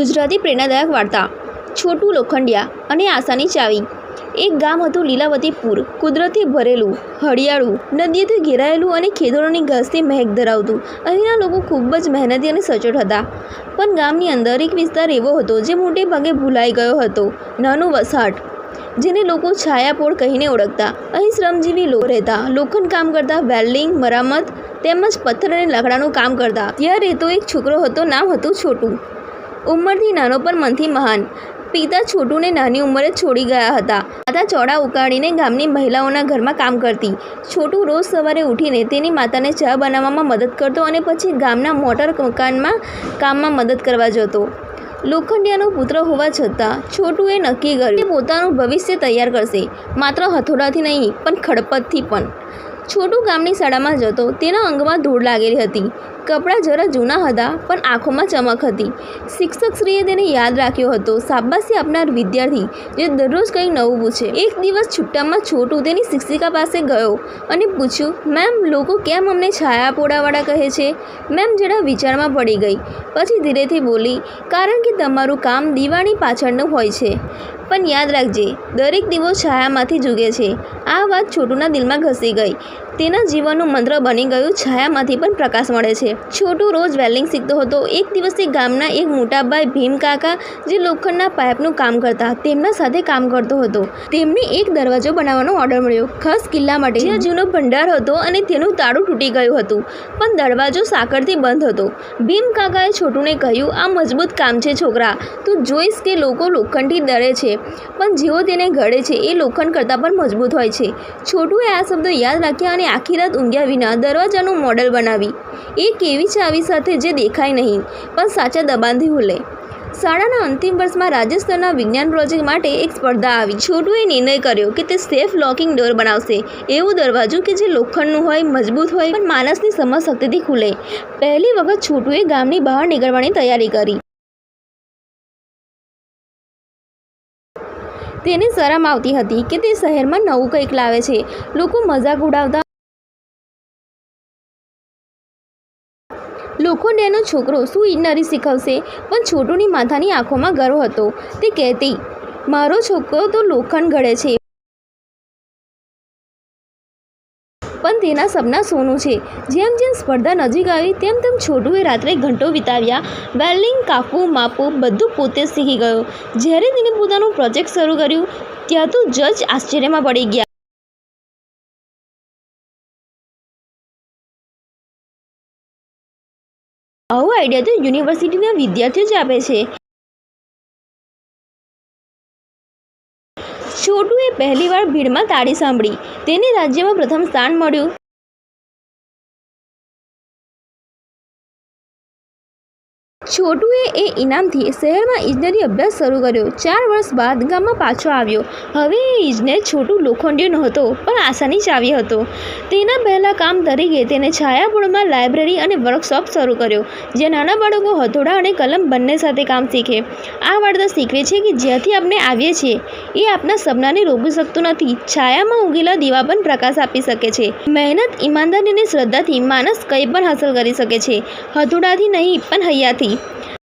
ગુજરાતી પ્રેરણાદાયક વાર્તા છોટું લોખંડિયા અને આશાની ચાવી। એક ગામ હતું લીલાવતીપુર, કુદરતી ભરેલું, હરિયાળું, નદીથી ઘેરાયેલું અને ખેતરોની ઘાસથી મહેક ધરાવતું। અહીંના લોકો ખૂબ જ મહેનતી અને સચોટ હતા, પણ ગામની અંદર એક વિસ્તાર એવો હતો જે મોટે ભાગે ભૂલાઈ ગયો હતો, નાનું વસાહત, જેને લોકો છાયાપોળ કહીને ઓળખતા। અહીં શ્રમજીવી લોકો રહેતા, લોખંડ કામ કરતા, વેલ્ડિંગ, મરામત તેમજ પથ્થર અને લાકડાનું કામ કરતા। ત્યાં રહેતો એક છોકરો હતો, નામ હતું છોટું। ઉંમરથી નાનો પણ મનથી મહાન। પિતા છોટુને નાની ઉંમરે છોડી ગયા હતા। માતા ચોળા ઉકાળીને ગામની મહિલાઓના ઘરમાં કામ કરતી। છોટું રોજ સવારે ઉઠીને તેની માતાને ચા બનાવવામાં મદદ કરતો અને પછી ગામના મોટર મકાનમાં કામમાં મદદ કરવા જતો। લોખંડિયાનો પુત્ર હોવા છતાં છોટુએ નક્કી કર્યું કે પોતાનું ભવિષ્ય તૈયાર કરશે, માત્ર હથોડાથી નહીં પણ ખડપતથી પણ। છોટું ગામની શાળામાં જતો, તેના અંગમાં ધૂળ લાગેલી હતી, કપડાં જરા જૂના હતા પણ આંખોમાં ચમક હતી। શિક્ષકશ્રીએ તેને યાદ રાખ્યો હતો, શાબાશી આપનાર વિદ્યાર્થી જે દરરોજ કંઈક નવું પૂછે। એક દિવસ છુટ્ટામાં છોટું તેની શિક્ષિકા પાસે ગયો અને પૂછ્યું, મેમ, લોકો કેમ અમને છાયાપોળાવાળા કહે છે? મેમ જરા વિચારમાં પડી ગઈ, પછી ધીરેથી બોલી, કારણ કે તમારું કામ દિવાળી પાછળનું હોય છે, પણ યાદ રાખજે, દરેક દીવો છાયામાંથી જુગે છે। આ વાત છોટુના દિલમાં ઘસી ગઈ। તેના જીવનનું મંત્ર બની ગયું, છાયામાંથી પણ પ્રકાશ મળે છે। છોટું રોજ વેલ્ડિંગ શીખતો હતો। એક દિવસે ગામના એક મોટાભાઈ ભીમ કાકા, જે લોખંડના પાઇપનું કામ કરતા, તેમના સાથે કામ કરતો હતો। તેમને એક દરવાજો બનાવવાનો ઓર્ડર મળ્યો, ખાસ કિલ્લા માટે, જ્યાં જૂનો ભંડાર હતો અને તેનું તાળું તૂટી ગયું હતું, પણ દરવાજો સાંકળથી બંધ હતો। ભીમ કાકાએ છોટુને કહ્યું, આ મજબૂત કામ છે છોકરા, તું જોઈશ કે લોકો લોખંડથી ડરે છે, પણ જેઓ તેને ઘડે છે એ લોખંડ કરતાં પણ મજબૂત હોય છે। છોટુએ આ શબ્દો યાદ રાખ્યા અને આખી રાત ઊંઘ્યા વિના દરવાજાનું મોડેલ બનાવી, એક એવી ચાવી સાથે જે દેખાય નહીં પણ સાચા દબાણથી ખુલે। શાળાના અંતિમ વર્ષમાં રાજ્ય સ્તરના વિજ્ઞાન પ્રોજેક્ટ માટે એક સ્પર્ધા આવી। છોટુએ નિર્ણય કર્યો કે તે સેફ લોકિંગ ડોર બનાવશે, એવું દરવાજું કે જે લોખંડનું હોય, મજબૂત હોય, પણ માણસની સમજશક્તિથી ખુલે। પહેલી વખત છોટુએ ગામની બહાર નીકળવાની તૈયારી કરી। તેને શરમ આવતી હતી કે તે શહેરમાં નવું કંઈક લાવે છે, લોકો મજાક ઉડાવતા। લોખંડિયાનો છોકરો શું ઇજનેરી શીખવશે, પણ છોટુની માતાની આંખોમાં ગર્વ હતો। તે કહેતી, મારો છોકરો તો લોખંડ ઘડે છે, પણ તેના સપના સોનું છે। જેમ જેમ સ્પર્ધા નજીક આવી તેમ તેમ છોટુએ રાત્રે ઘંટો વિતાવ્યા, વેલ્ડિંગ, કાપવું, માપવું બધું પોતે શીખી ગયો। જ્યારે તેને પોતાનું પ્રોજેક્ટ શરૂ કર્યું ત્યાં તો જજ આશ્ચર્યમાં પડી ગયા। આવો આઈડિયા તો યુનિવર્સિટીના વિદ્યાર્થીઓ જ આપે છે। છોટુએ પહેલીવાર ભીડમાં તાળી સાંભળી, તેને રાજ્યમાં પ્રથમ સ્થાન મળ્યું। છોટુએ એ ઇનામથી શહેરમાં ઇજનેરી અભ્યાસ શરૂ કર્યો। 4 વર્ષ બાદ ગામમાં પાછો આવ્યો। હવે એ ઇજનેર છોટું લોખંડિયો નહોતો, પણ આશાની ચાવી હતો। તેના પહેલા કામ તરીકે તેને છાયાપોળમાં લાઇબ્રેરી અને વર્કશોપ શરૂ કર્યો, જ્યાં નાના બાળકો હથોડા અને કલમ બંને સાથે કામ શીખે। આ વાર્તા શીખવે છે કે જ્યાંથી આપણે આવીએ છીએ એ આપણા સપનાને રોકી શકતું નથી, છાયામાં ઉગેલા દીવા પણ પ્રકાશ આપી શકે છે। મહેનત, ઈમાનદારી અને શ્રદ્ધાથી માણસ કંઈ પણ હાંસલ કરી શકે છે, હથોડાથી નહીં પણ હૈયાથી।